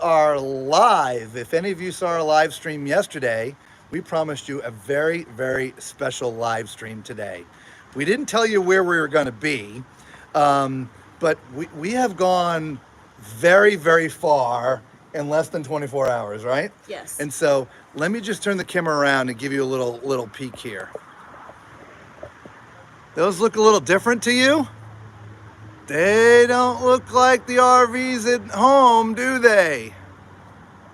Are live. If any of you saw our live stream yesterday, we promised you a very, very special live stream today. We didn't tell you where we were going to be, but we have gone very, very far in less than 24 hours, right? Yes. And so let me just turn the camera around and give you a little peek here. Those look a little different to you? They don't look like the RVs at home, do they?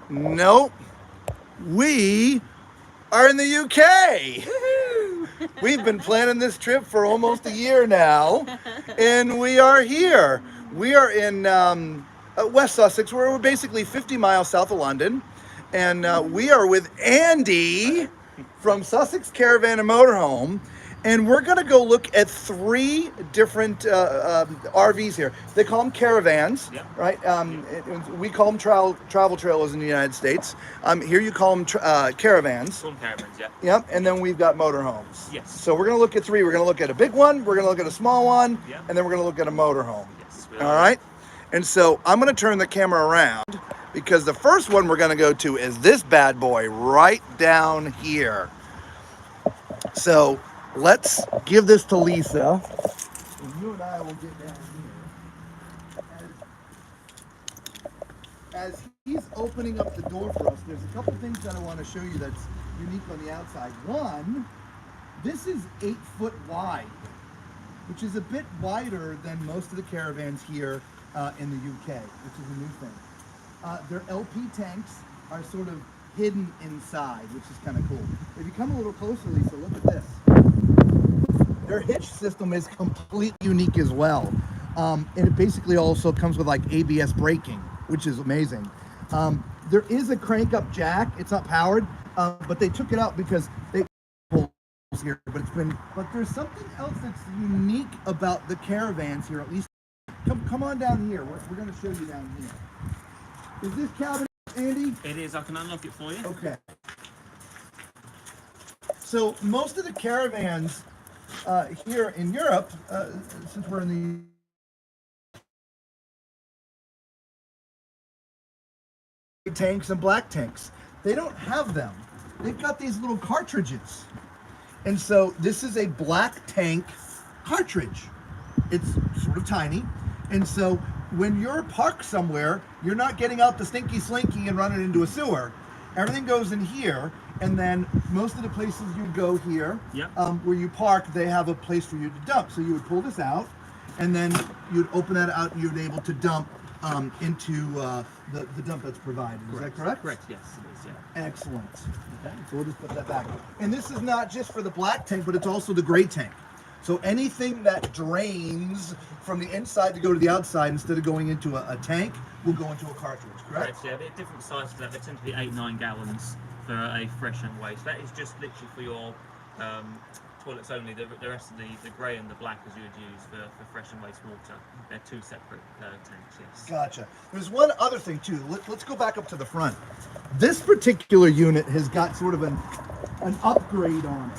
Nope. We are in the UK. We've been planning this trip for almost a year now, and we are here. We are in West Sussex. We're basically 50 miles south of London, and we are with Andy from Sussex Caravan and Motorhome. And we're going to go look at three different RVs here. They call them caravans, Yep. right? We call them travel trailers in the United States. Here you call them caravans. Storm caravans, yeah. Yep, and then we've got motorhomes. Yes. So we're going to look at three. We're going to look at a big one, we're going to look at a small one, Yep. and then we're going to look at a motorhome. Yes. All right? And so I'm going to turn the camera around because the first one we're going to go to is this bad boy right down here. So let's give this to Lisa. And you and I will get down here. As he's opening up the door for us, there's a couple things that I want to show you that's unique on the outside. One, this is 8 foot wide, which is a bit wider than most of the caravans here in the UK, which is a new thing. Their LP tanks are sort of hidden inside, which is kind of cool. If you come a little closer, Lisa, look at this. Their hitch system is completely unique as well. And it basically also comes with like ABS braking, which is amazing. There is a crank up jack. It's not powered, but they took it out because they holes here, but there's something else that's unique about the caravans here, at least. Come on down here. We're going to show you down here. Is this cabin, Andy? It is. I can unlock it for you. Okay. So most of the caravans here in Europe, since we're in the tanks and black tanks, they don't have them. They've got these little cartridges. And so this is a black tank cartridge. It's sort of tiny. And so when you're parked somewhere, you're not getting out the stinky slinky and running into a sewer. Everything goes in here, and then most of the places you go here, Yep. Where you park, they have a place for you to dump. So you would pull this out, and then you'd open that out, and you'd be able to dump into the dump that's provided. Is that correct? Correct, yes, it is, yeah. Excellent. Okay, so we'll just put that back. And this is not just for the black tank, but it's also the gray tank. So anything that drains from the inside to go to the outside instead of going into a tank will go into a cartridge, correct? Correct, yeah. They're different sizes for that. They tend to be 8-9 gallons for a fresh and waste. That is just literally for your toilets only. The rest of the grey and the black as you would use for fresh and waste water. They're two separate tanks, yes. Gotcha. There's one other thing too. Let's go back up to the front. This particular unit has got sort of an upgrade on it.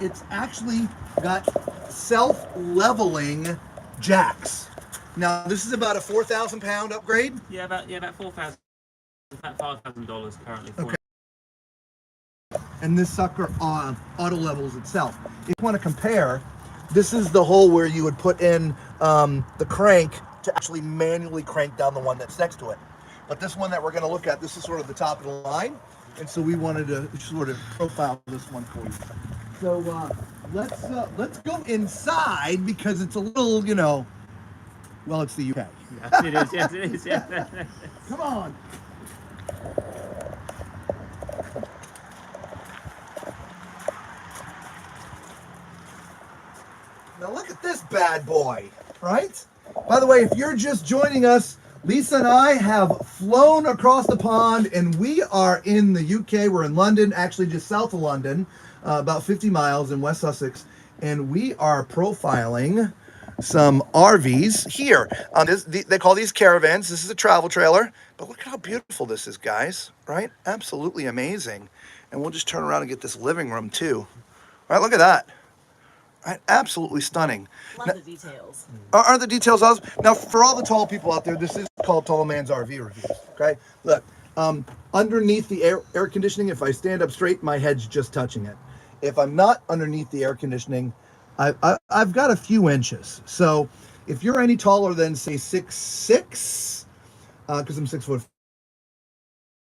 It's actually got self-leveling jacks. Now this is about a 4,000 pound upgrade. Yeah, about $4,000, about $5,000 currently for Okay. And this sucker auto levels itself. If you want to compare, this is the hole where you would put in the crank to actually manually crank down the one that's next to it. But this one that we're going to look at, this is sort of the top of the line, and so we wanted to sort of profile this one for you. So let's go inside because it's a little, you know, well, it's the UK. Yes, it is. Yes, it is. Yeah. Come on. Now look at this bad boy, right? By the way, if you're just joining us, Lisa and I have flown across the pond and we are in the UK. We're in London, actually just south of London, about 50 miles in West Sussex. And we are profiling some RVs here. They call these caravans. This is a travel trailer. But look at how beautiful this is, guys, right? Absolutely amazing. And we'll just turn around and get this living room too. All right, look at that. Right? Absolutely stunning. Love Now, the details. aren't the details awesome? Now, for all the tall people out there, this is called Tall Man's RV Reviews. Okay, look, underneath the air conditioning, if I stand up straight, my head's just touching it. If I'm not underneath the air conditioning, I've got a few inches. So if you're any taller than say 6'6", because I'm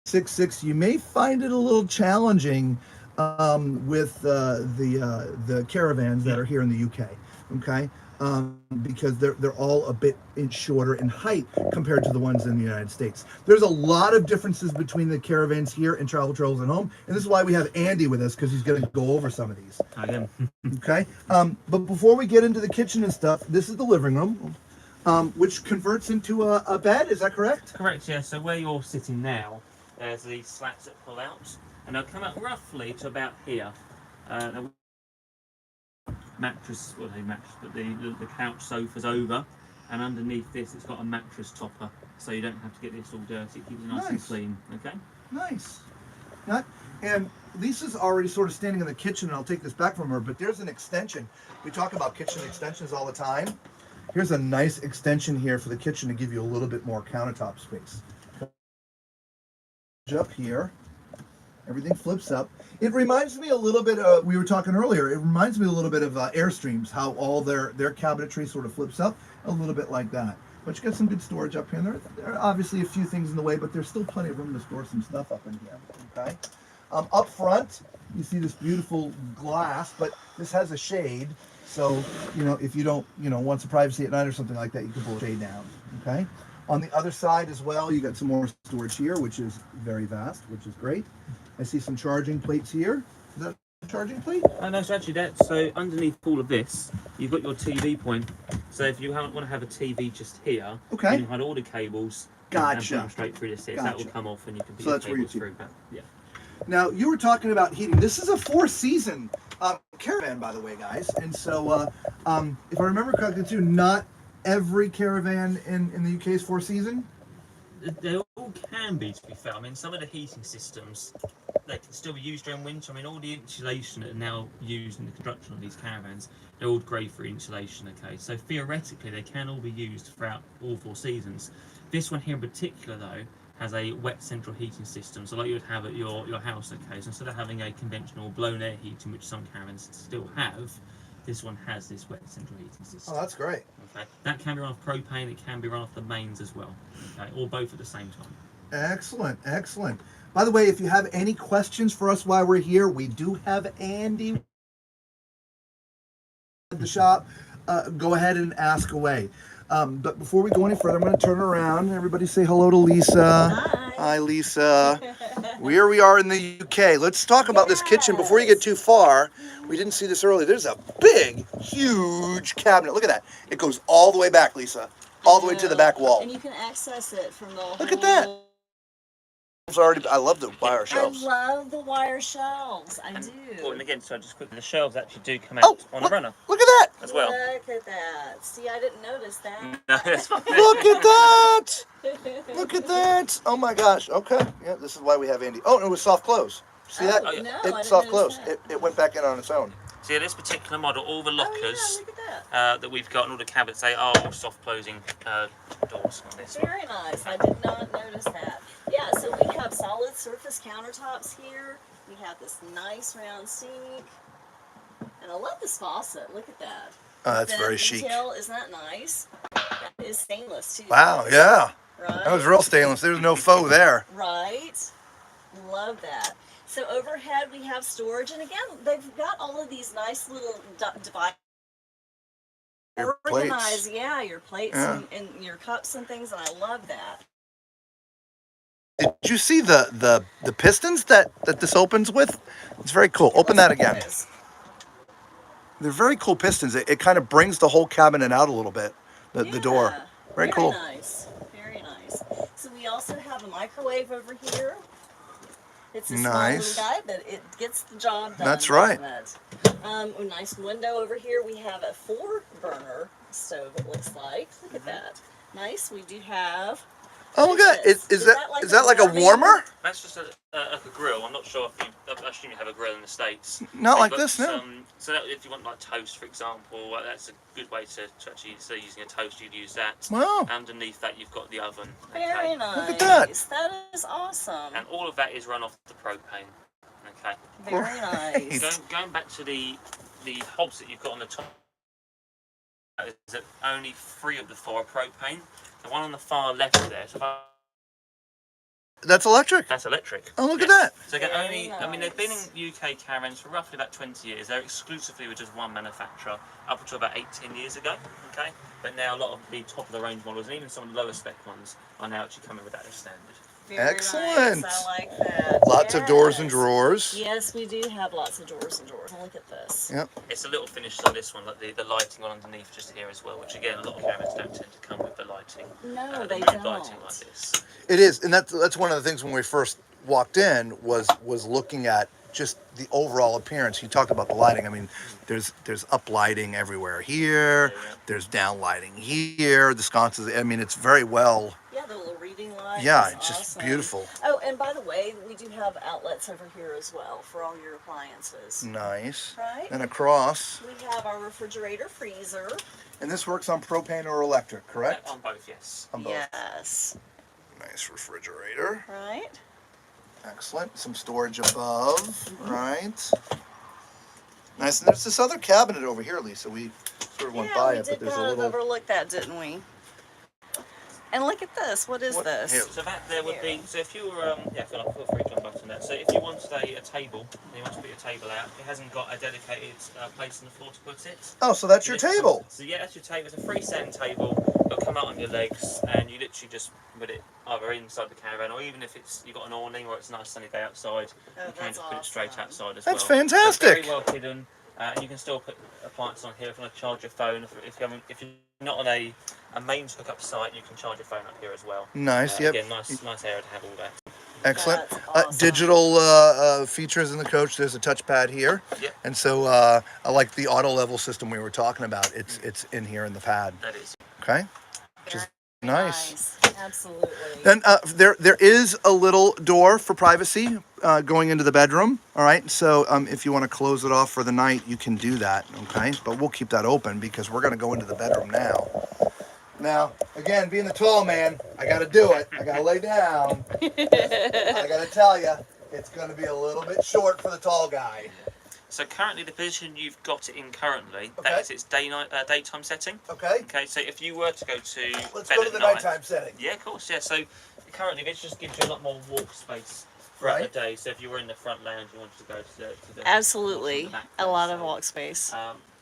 6'6", you may find it a little challenging with the caravans that are here in the UK. Okay, because they're all a bit shorter in height compared to the ones in the United States. There's a lot of differences between the caravans here and Travel Trails at Home, and this is why we have Andy with us, because he's going to go over some of these. Again. Okay, but before we get into the kitchen and stuff, this is the living room, which converts into a bed. Is that correct? Correct, yeah. So where you're sitting now, there's these slats that pull out, and they'll come out roughly to about here. Mattress, well, they mattress, but the couch sofa's over, and underneath this, it's got a mattress topper, so you don't have to get this all dirty. It keeps it nice and clean. Okay. Nice. And Lisa's already sort of standing in the kitchen, and I'll take this back from her, but there's an extension. We talk about kitchen extensions all the time. Here's a nice extension here for the kitchen to give you a little bit more countertop space. Up here, everything flips up. It reminds me a little bit of, we were talking earlier, it reminds me a little bit of Airstreams, how all their cabinetry sort of flips up, a little bit like that. But you got some good storage up here, and there are obviously a few things in the way, but there's still plenty of room to store some stuff up in here, okay? Up front, you see this beautiful glass, but this has a shade, so, if you don't, want some privacy at night or something like that, you can pull the shade down, okay? On the other side as well, you got some more storage here, which is very vast, which is great. I see some charging plates here. Is that a charging plate? No, so actually so underneath all of this, you've got your TV point. So if you want to have a TV just here, okay, you can hide all the cables. Gotcha. And put them straight through this here. Gotcha. That will come off, and you can put so your that's where you cables through. Yeah. Now you were talking about heating. This is a 4-season caravan, by the way, guys. And so, if I remember correctly, too, not every caravan in the UK is 4-season. They all can be, to be fair. I mean, some of the heating systems, they can still be used during winter. I mean, all the insulation that are now used in the construction of these caravans, they're all grade-free insulation, okay? So theoretically, they can all be used throughout all 4 seasons. This one here in particular, though, has a wet central heating system, so like you would have at your house, okay? So instead of having a conventional blown air heating, which some caravans still have, this one has this wet central heating system. Oh, that's great. Okay, that can be run off propane, it can be run off the mains as well, okay, or both at the same time. Excellent, excellent. By the way, if you have any questions for us while we're here, we do have Andy at the shop. Go ahead and ask away. But before we go any further, I'm going to turn around. Everybody say hello to Lisa. Hi. Hi, Lisa. Here we are in the UK. Let's talk about this kitchen before you get too far. We didn't see this earlier. There's a big, huge cabinet. Look at that. It goes all the way back, Lisa. All the way to the back wall. And you can access it from the Look at that. I love the wire I shelves. love the wire shelves. I do. Oh, and again, so just quickly, the shelves actually do come out on a runner Look at that. as well. Look at that. See, I didn't notice that. No, that's fine. Look at that. Look at that. Oh my gosh. Okay. Yeah, this is why we have Andy. Oh, and it was soft close. See that? Oh, no, I It's didn't soft notice close. that. It went back in on its own. So yeah, this particular model, all the lockers Oh, yeah, look at that. that we've got and all the cabinets, they are all soft closing doors on this one. Very nice. I did not notice that. Yeah, so we have solid surface countertops here. We have this nice round sink. And I love this faucet. Look at that. Oh, that's The very chic. detail, isn't that nice? That is stainless too. Wow. Yeah. Right. That was real stainless. There's no faux there. Right. Love that. So overhead we have storage, and again, they've got all of these nice little devices. Your Organize, plates. yeah, your plates Yeah. and your cups and things, and I love that. Did you see the pistons that this opens with? It's very cool. Open that again. Those. They're very cool pistons. It kind of brings the whole cabinet out a little bit. The door. Yeah, Very cool. Nice. Very nice. So we also have a microwave over here. It's a small Nice. little guy, but it gets the job done. That's right. doesn't it? A nice window over here. We have a 4-burner stove, it looks like. Look at that. Nice. We do have Oh, look at it. Is that like a warmer? That's just like a grill. I'm not sure if I assume you have a grill in the States. Not like But this, no. So that, if you want like toast, for example, that's a good way to actually, instead of using a toast, you'd use that. Wow. Underneath that, you've got the oven. Very nice. Look at that. That is awesome. And all of that is run off the propane. Okay. Very nice. Going back to the hobs that you've got on the top, is that only 3 of the 4 are propane. The one on the far left there, That's electric. that's electric. Oh, look at that. So again, Very I mean, they've been in nice. UK caravans for roughly about 20 years. They're exclusively with just one manufacturer up until about 18 years ago. Okay, but now a lot of the top of the range models and even some of the lower spec ones are now actually coming with that as standard. Very Excellent. Nice. I like that. Lots of doors and Yes. drawers. Yes, we do have lots of doors and drawers. Look at this. Yep. It's a little finish on this one, like the lighting on underneath just here as well, which again a lot of caravans don't tend to come with the lighting. No, the they mood don't. lighting like this. It is, and that's one of the things when we first walked in was looking at just the overall appearance. You talked about the lighting. I mean, there's up lighting everywhere here. Yeah. There's down lighting here. The sconces. I mean, it's very well. Yeah, the little reading light. Yeah, is it's just awesome. beautiful. Oh, and by the way, we do have outlets over here as well for all your appliances. Nice. Right. And across. We have our refrigerator, freezer. And this works on propane or electric, correct? On both, yes. On both. Yes. Nice refrigerator. Right. Excellent. Some storage above. Right. Nice. And there's this other cabinet over here, Lisa. We sort of went by we it, did but there's a kind of little. overlook that, didn't we? And look at this. What is this? here. So that there would be. So if you were, feel free to jump back on that. So if you wanted a table, and you want to put your table out, it hasn't got a dedicated place on the floor to put it. Oh, so that's your table. So yeah, that's your table. It's a freestanding table. It'll come out on your legs, and you literally just put it either inside the caravan, or even if it's you've got an awning or it's a nice sunny day outside, Oh, you can that's just put it straight awesome. outside as That's well. fantastic. So very well hidden. And you can still put appliances on here if you want to charge your phone. If you're not on a mains hookup site, you can charge your phone up here as well. Nice. Yep. Again, nice area to have all that. Excellent. That's awesome. Digital features in the coach. There's a touchpad here. Yep. And so I like the auto level system we were talking about. It's in here in the pad. That is. Okay. Just nice. Absolutely. Then there is a little door for privacy going into the bedroom. All right. So if you want to close it off for the night, you can do that. Okay. But we'll keep that open because we're going to go into the bedroom now. Now, again, being the tall man, I got to do it. I got to lay down. I got to tell you, it's going to be a little bit short for the tall guy. So currently, the position you've got it in currently, Okay. that is its daytime setting. Okay. Okay, so if you were to go to Let's bed go to at the night, nighttime setting. Yeah, of course, yeah. So currently, this just gives you a lot more walk space throughout Right. the day. So if you were in the front lounge, you wanted to go to the Absolutely. to the back A there, lot of so, walk space.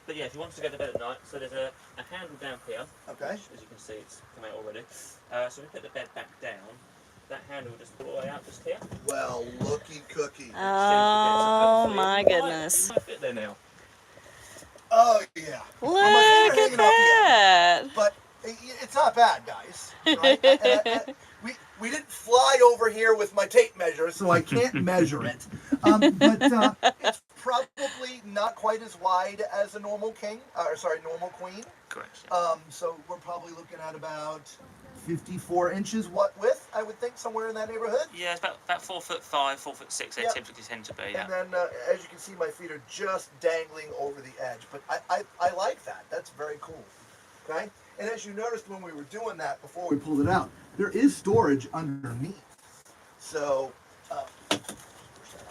But yeah, if you wanted to go to bed at night, so there's a handle down here. Okay. Which, as you can see, it's come out already. So we put the bed back down. That handle will just pull all the way out just here. Well, looky cookie. Oh my goodness. You might fit there now. Oh, yeah. Look finger at hanging off the that. But it's not bad, guys. Right? We didn't fly over here with my tape measure, so I can't measure it. But it's probably not quite as wide as a normal normal queen. Correct. So we're probably looking at about 54 inches width, I would think, somewhere in that neighborhood. Yeah, it's about 4'5", 4'6". They Yep. typically tend to be. Yeah. And then, as you can see, my feet are just dangling over the edge. But I like that. That's very cool. Okay? And as you noticed when we were doing that before we pulled it out, there is storage underneath. So, push that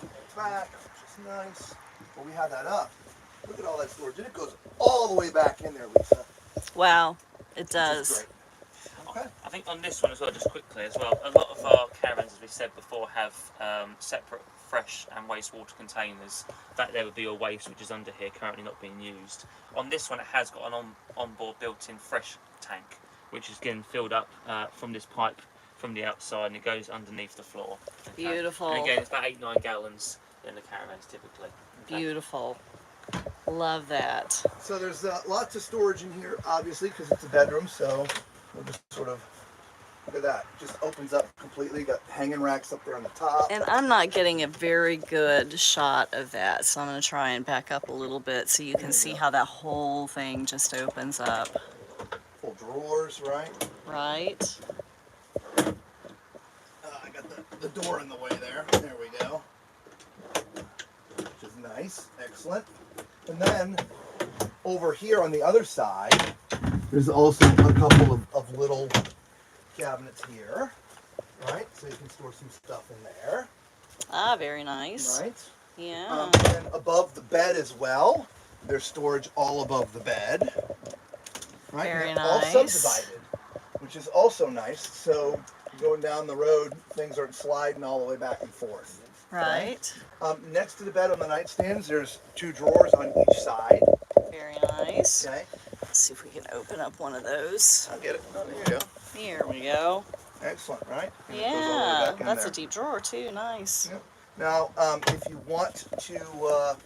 on the back, which is nice. But we have that up. Look at all that storage. And it goes all the way back in there, Lisa. Wow, it Which is does. great. Okay. I think on this one as well, just quickly as well, a lot of our caravans, as we said before, have separate fresh and wastewater containers. That there would be your waste, which is under here, currently not being used. On this one, it has got an onboard built-in fresh tank, which is again filled up from this pipe from the outside, and it goes underneath the floor. Okay? Beautiful. And again, it's about 8-9 gallons in the caravans typically. Okay? Beautiful. Love that. So there's lots of storage in here, obviously, because it's a bedroom. So we'll just sort of, look at that. Just opens up completely. Got hanging racks up there on the top. And I'm not getting a very good shot of that, so I'm going to try and back up a little bit so you can see how that whole thing just opens up. Full drawers, right? Right? the door in the way there. There we go. Which is nice. Excellent. And then over here on the other side, there's also a couple of little cabinets here. Right? So you can store some stuff in there. Ah, very nice. Right? Yeah. And above the bed as well, there's storage all above the bed. Right? Very And they're all nice. subdivided, which is also nice. So going down the road, things aren't sliding all the way back and forth. Right. Next to the bed on the nightstands, there's 2 drawers on each side. Very nice. Okay, Let's see if we can open up one of those. I'll get it. Oh, there you go. Here we go. Excellent, right? And it goes all the way Yeah, back in that's there. a deep drawer too. Nice. Yep. Now, if you want to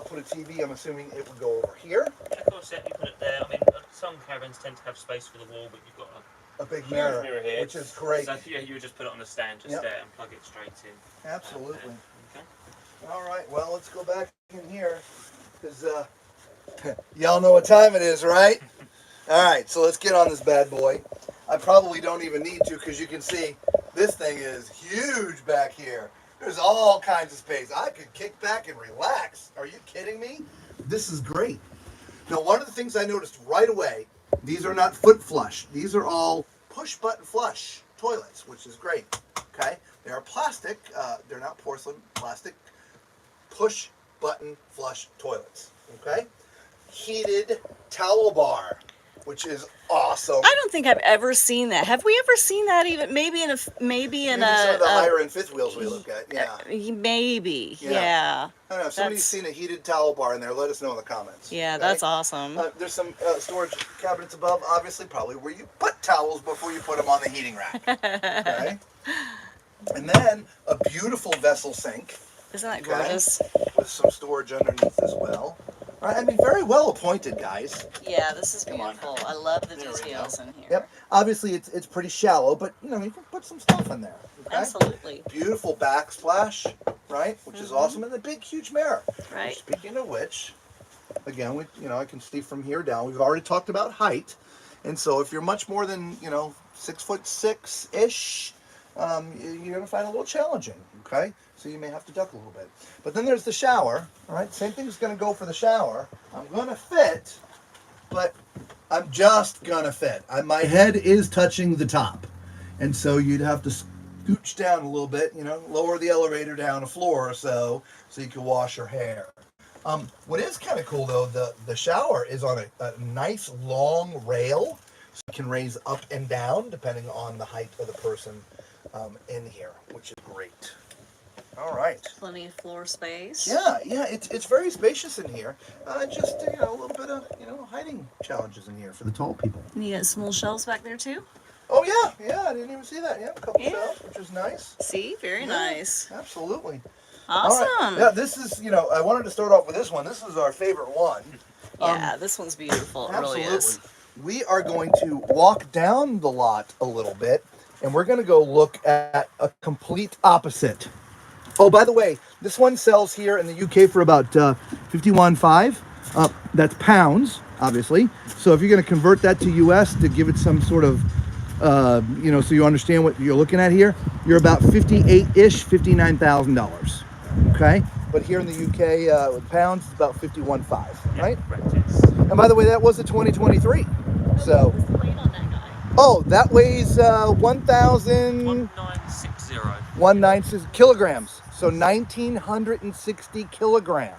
put a TV, I'm assuming it would go over here. Of course, yeah, you put it there. I mean, some caravans tend to have space for the wall, but you've got A big huge mirror, here, which is great. So yeah, you would just put it on the stand just Yep. there and plug it straight in. Absolutely. Okay. All right, well, let's go back in here, because y'all know what time it is, right? All right, so let's get on this bad boy. I probably don't even need to, because you can see this thing is huge back here. There's all kinds of space. I could kick back and relax. Are you kidding me? This is great. Now, one of the things I noticed right away, these are not foot flush. These are all push button flush toilets, which is great. Okay, they are plastic. They're not porcelain, plastic push button flush toilets. Okay, heated towel bar, which is awesome. I don't think I've ever seen that. Have we ever seen that? Even maybe in a Maybe some of the higher end fifth wheels we look at. Yeah. Maybe. Yeah. Yeah. I don't know. If somebody's That's- seen a heated towel bar in there, let us know in the comments. Yeah, okay? that's awesome. There's some storage cabinets above, obviously, probably where you put towels before you put them on the heating rack. Okay. And then a beautiful vessel sink. Isn't that Okay. gorgeous? With some storage underneath as well. Right, I mean, very well appointed, guys. Yeah, this is Come on. beautiful. I love the There we details go. in here. Yep. Obviously, it's pretty shallow, but you know you can put some stuff in there. Okay? Absolutely. Beautiful backsplash, right? Which is awesome, and a big, huge mirror. Right. Speaking of which, again, I can see from here down. We've already talked about height, and so if you're much more than 6'6" ish, you're gonna find it a little challenging. Okay, so you may have to duck a little bit. But then there's the shower. All right, same thing's gonna go for the shower. I'm gonna fit, but I'm just gonna fit. My head is touching the top, and so you'd have to scooch down a little bit. Lower the elevator down a floor or so you can wash your hair. What is kind of cool though, the shower is on a nice long rail, so you can raise up and down depending on the height of the person in here, which is great. All right. Plenty of floor space. Yeah, it's very spacious in here. Just a little bit of hiding challenges in here for the tall people. And you got some little shelves back there too? Oh yeah, I didn't even see that. Yeah, a couple Yeah. shelves, which is nice. See? Very Yeah, nice. Absolutely. Awesome. All right. Yeah, this is I wanted to start off with this one. This is our favorite one. Yeah, this one's beautiful. It really is. We are going to walk down the lot a little bit, and we're going to go look at a complete opposite. Oh, by the way, this one sells here in the UK for about 51.5. That's pounds, obviously. So if you're going to convert that to US to give it some sort of, so you understand what you're looking at here, you're about 58-ish, $59,000. Okay, but here in the UK with pounds, it's about 51.5, right? Correct, yes. And by the way, that was a 2023. So, What's the weight on that guy? oh, that weighs 1,000. 1960. 196 kilograms, so 1,960 kilograms,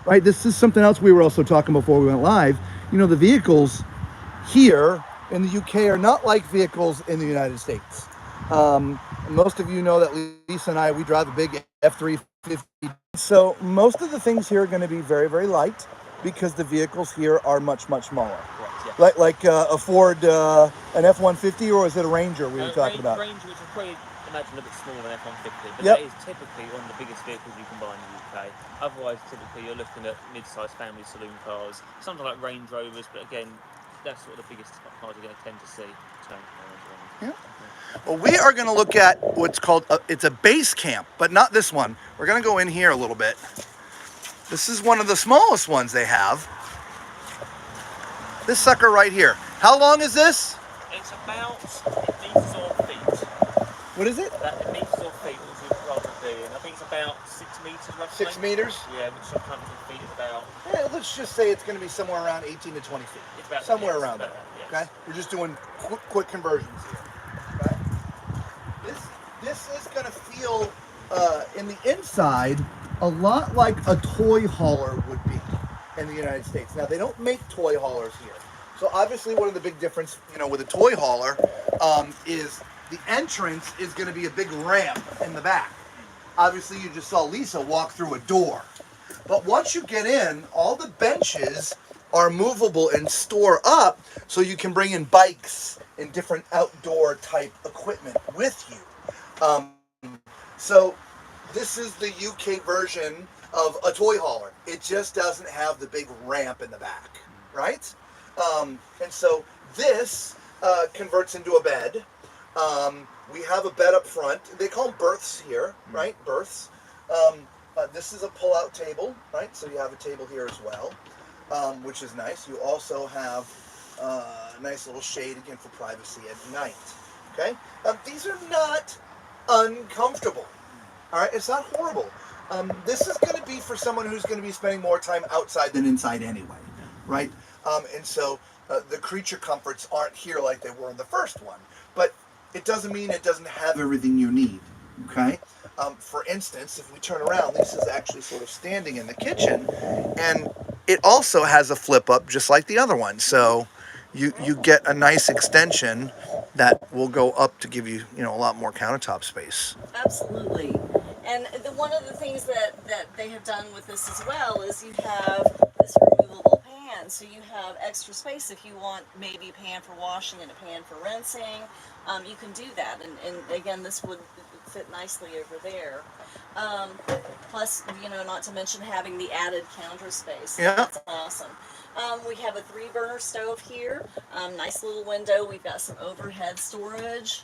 right? This is something else we were also talking before we went live. The vehicles here in the UK are not like vehicles in the United States. Most of you know that Lisa and I, we drive a big F-350. So most of the things here are going to be very, very light because the vehicles here are much, much smaller. Correct, yeah. Like a Ford, an F-150, or is it a Ranger we were talking about? Ranger, which is probably imagine a bit smaller than F-150, but Yep. that is typically one of the biggest vehicles you can buy in the UK. Otherwise, typically you're looking at mid-sized family saloon cars, something like Range Rovers, but again, that's sort of the biggest cars you're going to tend to see. Yeah. Well, we are going to look at what's called, it's a base camp, but not this one. We're going to go in here a little bit. This is one of the smallest ones they have. This sucker right here. How long is this? It's about, it means on feet. What is it? It means meters roughly. 6 meters? Yeah, which sometimes in feet is about. Yeah, let's just say it's going to be somewhere around 18 to 20 feet. It's about Somewhere yes, around about there. that, yes. Okay? We're just doing quick conversions here. Okay? This is going to feel, in the inside, a lot like a toy hauler would be in the United States. Now, they don't make toy haulers here. So obviously one of the big difference, with a toy hauler is the entrance is going to be a big ramp in the back. Obviously, you just saw Lisa walk through a door. But once you get in, all the benches are movable and store up so you can bring in bikes and different outdoor type equipment with you. So this is the UK version of a toy hauler. It just doesn't have the big ramp in the back, right? And so this converts into a bed. We have a bed up front. They call them berths here, right? Berths. This is a pull-out table, right? So you have a table here as well, which is nice. You also have a nice little shade, again, for privacy at night, okay? These are not uncomfortable, all right? It's not horrible. This is going to be for someone who's going to be spending more time outside than inside anyway, right? And so the creature comforts aren't here like they were in the first one, but it doesn't mean it doesn't have everything you need, okay? For instance, if we turn around, Lisa's actually sort of standing in the kitchen, and it also has a flip up just like the other one. So you get a nice extension that will go up to give you, a lot more countertop space. Absolutely. And one of the things that they have done with this as well is you have this removable pan, so you have extra space if you want maybe a pan for washing and a pan for rinsing. You can do that, and again, this would fit nicely over there. Plus, not to mention having the added counter space. Yeah. That's awesome. We have a 3-burner stove here. Nice little window. We've got some overhead storage,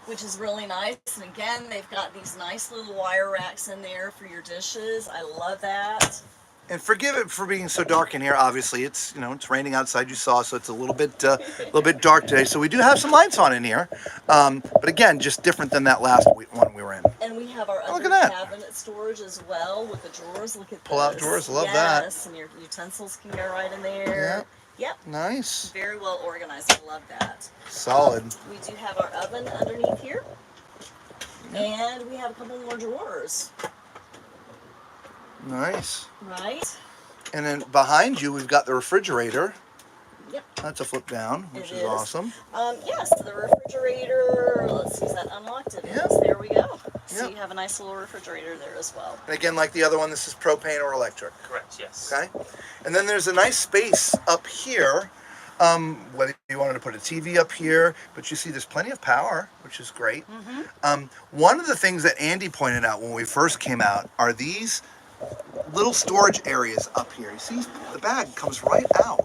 which is really nice. And again, they've got these nice little wire racks in there for your dishes. I love that. And forgive it for being so dark in here. Obviously, it's it's raining outside. You saw, so it's a little bit dark today. So we do have some lights on in here, but again, just different than that last one we were in. And we have our Look other at that. cabinet storage as well with the drawers. Look at this. Pull-out drawers, love that. Yes, and your utensils can go right in there. Yep. Nice. Very well organized. I love that. Solid. We do have our oven underneath here, and we have a couple more drawers. Nice. Right. And then behind you, we've got the refrigerator. Yep. That's a flip down, which It is is. awesome. Yes, the refrigerator. Let's see, is that unlocked? It Yep. is. There we go. So Yep. you have a nice little refrigerator there as well. And again, like the other one, this is propane or electric. Correct, yes. Okay. And then there's a nice space up here. Whether you wanted to put a TV up here, but you see there's plenty of power, which is great. One of the things that Andy pointed out when we first came out are these little storage areas up here. You see, the bag comes right out.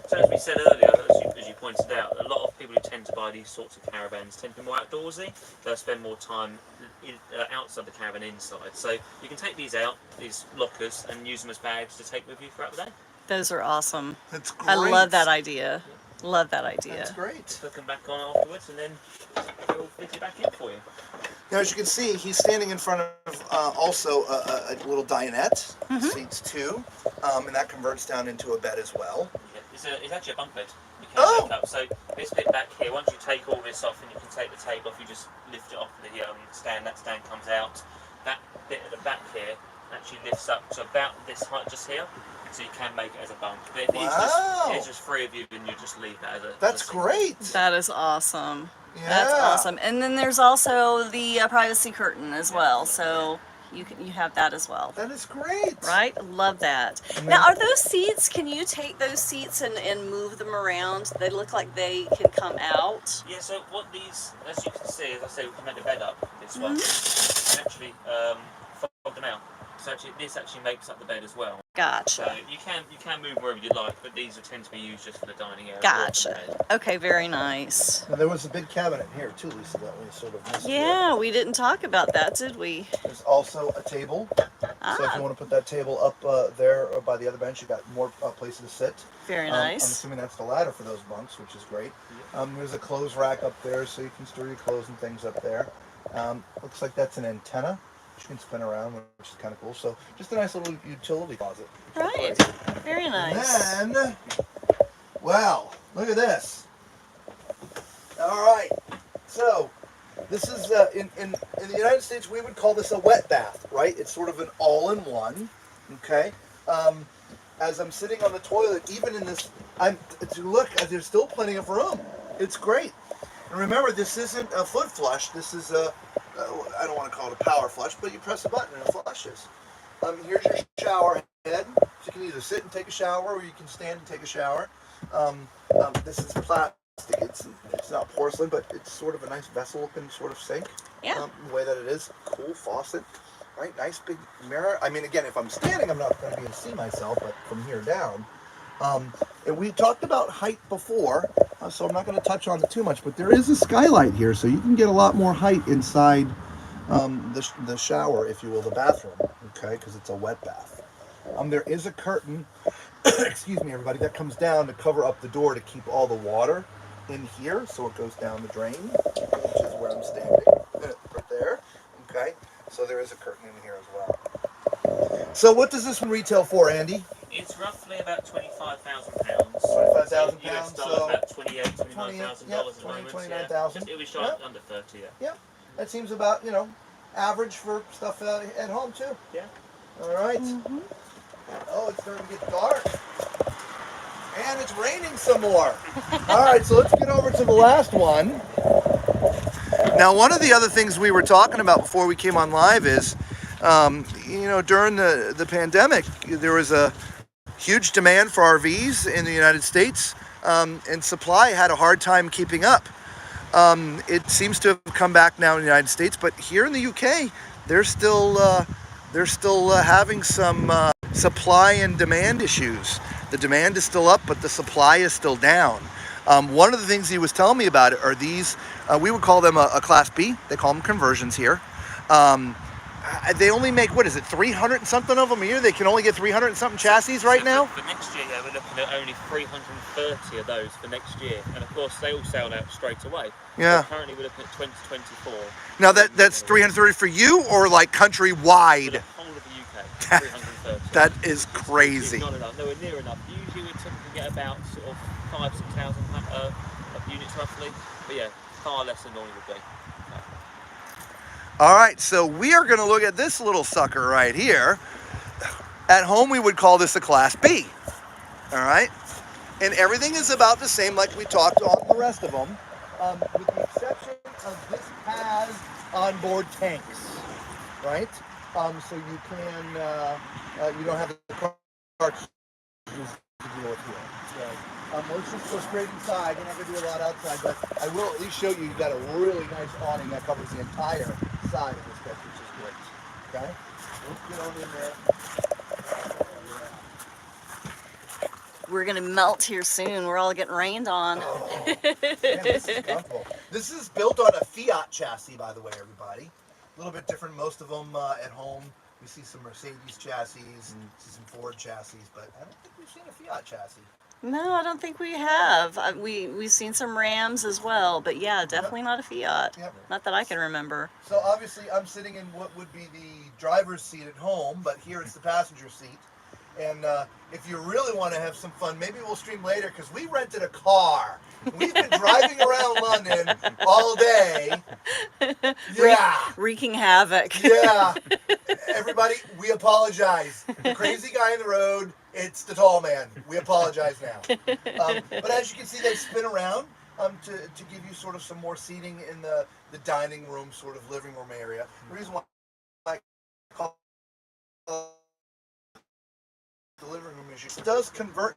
So as we said earlier, as you pointed out, a lot of people who tend to buy these sorts of caravans tend to be more outdoorsy. They'll spend more time outside the caravan inside. So you can take these out, these lockers, and use them as bags to take with you throughout the day. Those are awesome. That's great. I love that idea. Love that idea. That's great. Put them back on afterwards, and then they'll fit it back in for you. Now, as you can see, he's standing in front of also a little dinette, seats two, and that converts down into a bed as well. Yeah, it's actually a bunk bed. You can Oh! make up. So this bit back here, once you take all this off and you can take the table off, you just lift it off the stand. That stand comes out. That bit at the back here actually lifts up to about this height just here. So you can make it as a bunk. But if it's just 3 of you, then you just leave that as a... That's great. That is awesome. Yeah. That's awesome. And then there's also the privacy curtain as well. So you have that as well. That is great. Right? Love that. And Now, then- are those seats, can you take those seats and move them around? They look like they can come out. Yeah, so what these, as you can see, as I say, we can make the bed up, this one. You can actually fold them out. So actually, this actually makes up the bed as well. Gotcha. So you can move wherever you like, but these tend to be used just for the dining area. Gotcha. Or for the bed. Okay, very nice. Now, there was a big cabinet here too, Lisa, that we sort of missed. Yeah, we didn't talk about that, did we? There's also a table. So if you want to put that table up there by the other bench, you got more places to sit. Very I'm nice. assuming that's the ladder for those bunks, which is great. There's a clothes rack up there, so you can store your clothes and things up there. Looks like that's an antenna which you can spin around, which is kind of cool. So just a nice little utility closet. Right. Very nice. And then, well, look at this. All right. So this is in the United States we would call this a wet bath, right? It's sort of an all-in-one. Okay. As I'm sitting on the toilet, even in this, there's still plenty of room. It's great. And remember, this isn't a foot flush. This is I don't want to call it a power flush, but you press a button and it flushes. Here's your shower head. So you can either sit and take a shower, or you can stand and take a shower. This is plastic. It's not porcelain, but it's sort of a nice vessel-looking sort of sink. Yeah. The way that it is. Cool faucet. Right, nice big mirror. I mean, again, if I'm standing, I'm not going to be able to see myself, but from here down. And we talked about height before, so I'm not going to touch on it too much, but there is a skylight here, so you can get a lot more height inside the shower, if you will, the bathroom, okay, because it's a wet bath. There is a curtain, excuse me, everybody, that comes down to cover up the door to keep all the water in here, so it goes down the drain, which is where I'm standing, right there, okay. So there is a curtain in here as well. So what does this one retail for, Andy? It's roughly about £25,000. £25,000, so about $29,000 at the moment. $29,000. It was shot under 30. Yeah, that seems about average for stuff at home too. Yeah. All right. Oh, it's starting to get dark, and it's raining some more. All right, so let's get over to the last one. Now, one of the other things we were talking about before we came on live is, during the pandemic, there was a huge demand for RVs in the United States, and supply had a hard time keeping up. It seems to have come back now in the United States, but here in the UK, they're still having some supply and demand issues. The demand is still up, but the supply is still down. One of the things he was telling me about it are these, we would call them a Class B. They call them conversions here. They only make, 300 and something of them a year? They can only get 300 and something chassis right now? For next year, we're looking at only 330 of those for next year. And of course, they all sell out straight away. Yeah. So currently, we're looking at 2024. Now, that's 330 for you, or like countrywide? For the whole of the UK, 330. That is crazy. It's not enough. Nowhere near enough. Usually, we typically get about sort of 5,000-6,000 units roughly. But yeah, far less than normal would be. All right, so we are going to look at this little sucker right here. At home, we would call this a Class B. All right? And everything is about the same like we talked on the rest of them, with the exception of this has onboard tanks, right? So you can, you don't have the car to deal with here. So, let's just go straight inside. We're not going to do a lot outside, but I will at least show you you've got a really nice awning that covers the entire side of this bed, which is great. Okay? Let's get on in there. We're gonna melt here soon. We're all getting rained on. Oh, man, this is comfortable. This is built on a Fiat chassis, by the way, everybody. A little bit different. Most of them at home. We see some Mercedes chassis and see some Ford chassis, but I don't think we've seen a Fiat chassis. No, I don't think we have. We've seen some Rams as well, but yeah, definitely not a Fiat. Yep. Not that I can remember. So obviously I'm sitting in what would be the driver's seat at home, but here it's the passenger seat. And if you really want to have some fun, maybe we'll stream later because we rented a car. We've been driving around London all day. Yeah. Wreaking havoc. Yeah. Everybody, we apologize. The crazy guy in the road, it's the tall man. We apologize now. But as you can see, they spin around to give you sort of some more seating in the dining room, sort of living room area. The reason why I call the living room issue, it does convert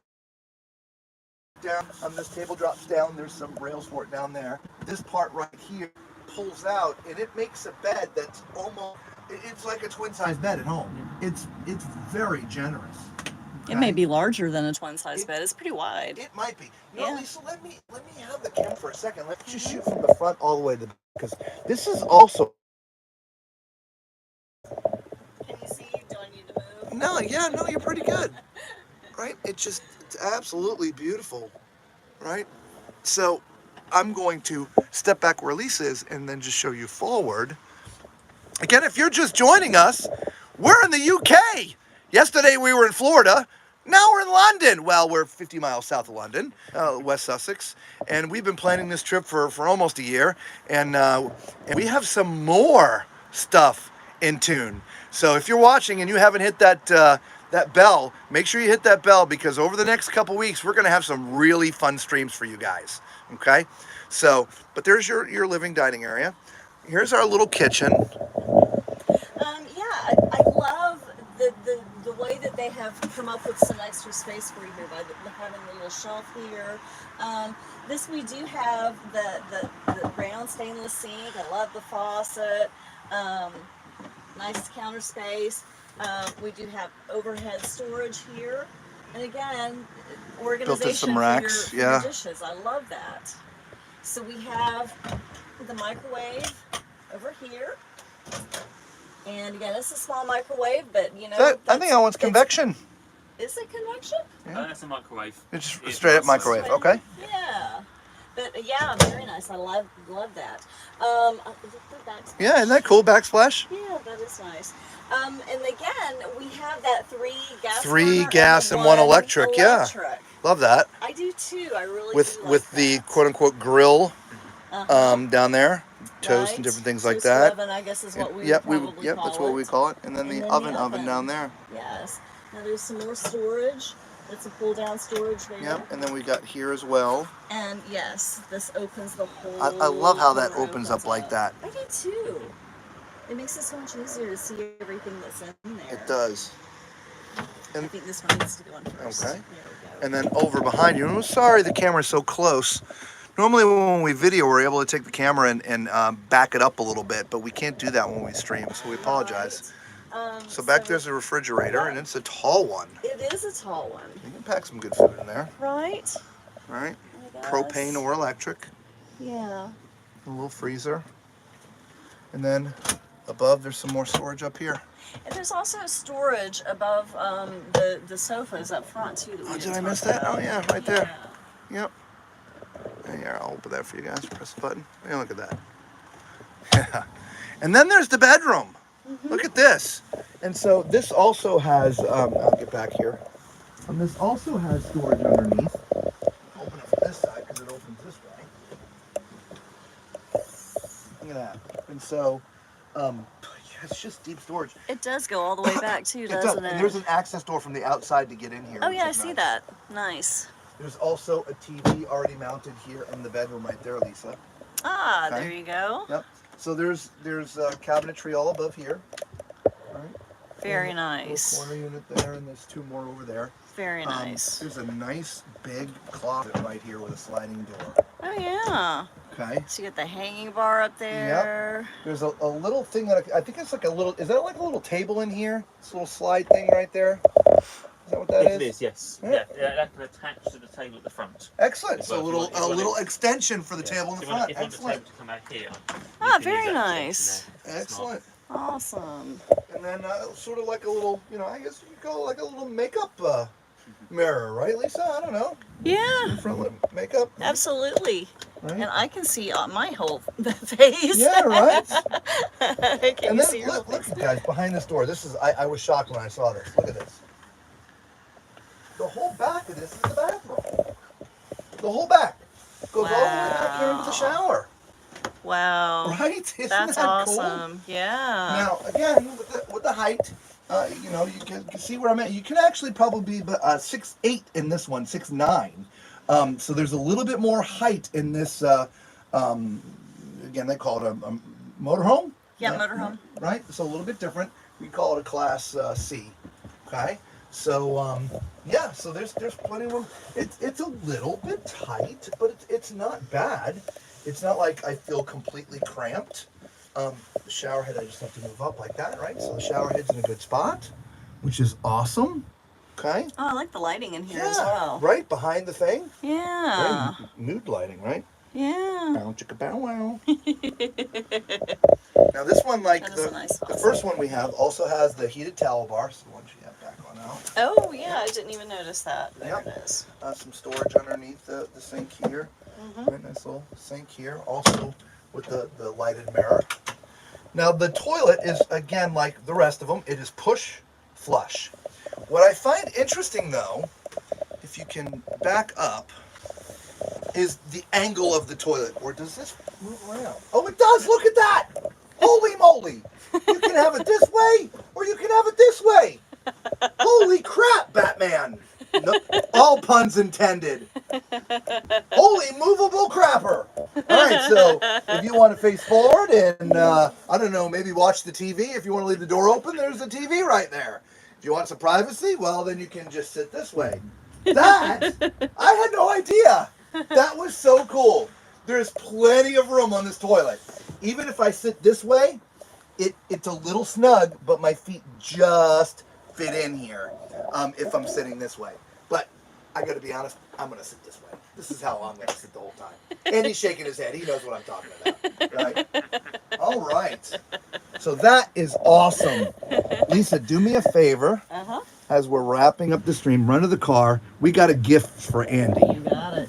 down. This table drops down. There's some rails for it down there. This part right here pulls out, and it makes a bed that's almost, it's like a twin-size bed at home. It's very generous. It may be larger than a twin-size bed. It's pretty wide. It might be. You know, Yeah. Lisa, let me have the camera for a second. Let's just shoot from the front all the way to the, because this is also. Can you see? Do I need to move? No, you're pretty good. Right? It's absolutely beautiful. Right? So I'm going to step back where Lisa is and then just show you forward. Again, if you're just joining us, we're in the UK. Yesterday we were in Florida. Now we're in London. Well, we're 50 miles south of London, West Sussex, and we've been planning this trip for almost a year, and we have some more stuff in tune. So if you're watching and you haven't hit that bell, make sure you hit that bell, because over the next couple weeks we're going to have some really fun streams for you guys. Okay, so but there's your living dining area. Here's our little kitchen. Yeah, I love the way that they have come up with some extra space for you here by having the little shelf here. This we do have the round stainless sink. I love the faucet. Nice counter space. We do have overhead storage here, and again, organization some racks, for your dishes. I love that. So we have the microwave over here. And again, it's a small microwave, but you know. I think that one's convection. Is it convection? Yeah. That's a microwave. It's just a straight up microwave, okay? Yeah. But yeah, very nice. I love that. Yeah, isn't that cool? Backsplash? Yeah, that is nice. And again, we have that 3 gas. 3 gas and 1 electric. Yeah, love that. I do too. I really with do like with the that. quote unquote grill down there, toast and different things like Toast that. Oven, I guess is what we Yep, would probably call that's what we call it. And then the oven down there. Yes. Now there's some more storage. It's a pull down storage there. Yep, and then we got here as well. And yes, this opens the whole. I love how that opens up like that. I do too. It makes it so much easier to see everything that's in there. It does. I think this one needs to go in first. Okay. There we go. And then over behind you. I'm sorry the camera's so close. Normally when we video, we're able to take the camera and back it up a little bit, but we can't do that when we stream, so we apologize. Right. So back there's a refrigerator, and it's a tall one. It is a tall one. You can pack some good food in there. Right? All right. Propane or electric. Yeah. A little freezer. And then above, there's some more storage up here. And there's also storage above the sofas up front too. That we Did I miss that? Oh yeah, right there. Yep. Here, I'll open that for you guys. Press the button. Yeah, look at that. Yeah. And then there's the bedroom. Look at this. And so this also has, I'll get back here. This also has storage underneath. Open it from this side because it opens this way. Look at that. And so, yeah, it's just deep storage. It does go all the way back too, doesn't it? And there's an access door from the outside to get in here. Oh yeah, I see that. Nice. There's also a TV already mounted here in the bedroom right there, Lisa. Ah, Okay. there you go. Yep. So there's cabinetry all above here. Right. Very And nice. a corner unit there, and there's 2 more over there. Very nice. There's a nice big closet right here with a sliding door. Oh yeah. Okay. So you got the hanging bar up there. There's a little thing that I think it's like a little. Is that like a little table in here? This little slide thing right there. Is that what that is? It is, yes. Yeah. Yeah, that can attach to the table at the front. Excellent. So If a you want- little extension for the table in the front. If you want the Excellent. table to come out here. Ah, you can very use that nice. section there. It's smart. Excellent. Awesome. And then sort of like a little, I guess you could call it like a little makeup mirror, right, Lisa? I don't know. Yeah. Front lip makeup. Absolutely. Right? And I can see my whole face. Yeah, right? Can And you see then your look, face? guys, behind this door. This is, I was shocked when I saw this. Look at this. The whole back of this is the bathroom. The whole back goes all the way back here into the shower. Wow. Right? Isn't That's that awesome. cool? Yeah. Now, again, with the height, you can see where I'm at. You can actually probably be 6'8" in this one, 6'9". So there's a little bit more height in this. Again, they call it a motorhome. Yeah, motorhome. Right. So a little bit different. We call it a Class C. Okay. So yeah. So there's plenty of room. It's a little bit tight, but it's not bad. It's not like I feel completely cramped. The shower head, I just have to move up like that, right? So the shower head's in a good spot, which is awesome. Okay. Oh, I like the lighting in here as well. Right behind the thing. Yeah. Very nude lighting, right? Yeah. Bow chicka bow wow. Now this one, like That is a nice the one. first one we have, also has the heated towel bar. So the one you have back on out. Oh, yeah. I didn't even notice that. There Yep. it is. Some storage underneath the sink here. Right, nice little sink here. Also with the lighted mirror. Now the toilet is, again, like the rest of them, it is push flush. What I find interesting though, if you can back up, is the angle of the toilet. Or does this move around? Oh, it does, look at that! Holy moly! You can have it this way, or you can have it this way. Holy crap, Batman! No, all puns intended. Holy movable crapper! Alright, so if you want to face forward and, I don't know, maybe watch the TV. If you want to leave the door open, there's the TV right there. If you want some privacy, well, then you can just sit this way. That, I had no idea. That was so cool. There's plenty of room on this toilet. Even if I sit this way, it's a little snug, but my feet just fit in here if I'm sitting this way. But I got to be honest, I'm going to sit this way. This is how I'm going to sit the whole time. And he's shaking his head. He knows what I'm talking about. Right? All right. So that is awesome. Lisa, do me a favor. As we're wrapping up the stream, run to the car. We got a gift for Andy. You got it.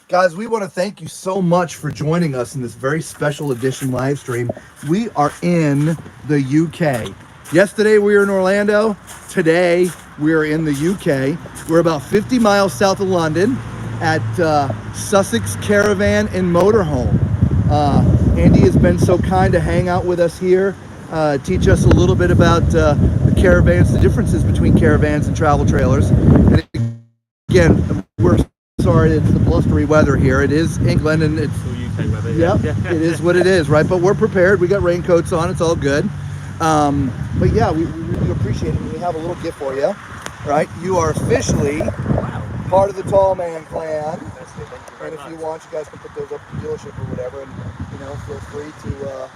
Guys, we want to thank you so much for joining us in this very special edition live stream. We are in the UK. Yesterday we were in Orlando. Today we are in the UK. We're about 50 miles south of London at Sussex Caravan and Motorhome. Andy has been so kind to hang out with us here, teach us a little bit about the caravans, the differences between caravans and travel trailers. And again, we're sorry it's the blustery weather here. It is England and it's UK weather. yep, it is what it is, right? But we're prepared. We got raincoats on. It's all good. But yeah, we really appreciate it. We have a little gift for you, right? You are officially part of the Tall Man Clan. And if you want, you guys can put those up at the dealership or whatever. And feel free to,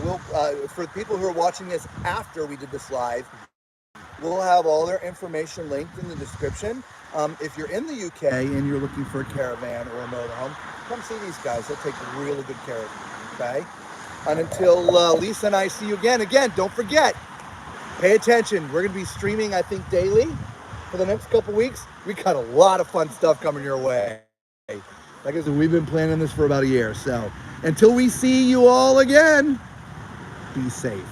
we'll for the people who are watching this after we did this live, we'll have all their information linked in the description. If you're in the UK and you're looking for a caravan or a motorhome, come see these guys. They'll take really good care of you, okay? And until Lisa and I see you again, don't forget, pay attention. We're going to be streaming, I think, daily for the next couple weeks. We got a lot of fun stuff coming your way. Like I said, we've been planning this for about a year. So until we see you all again, be safe.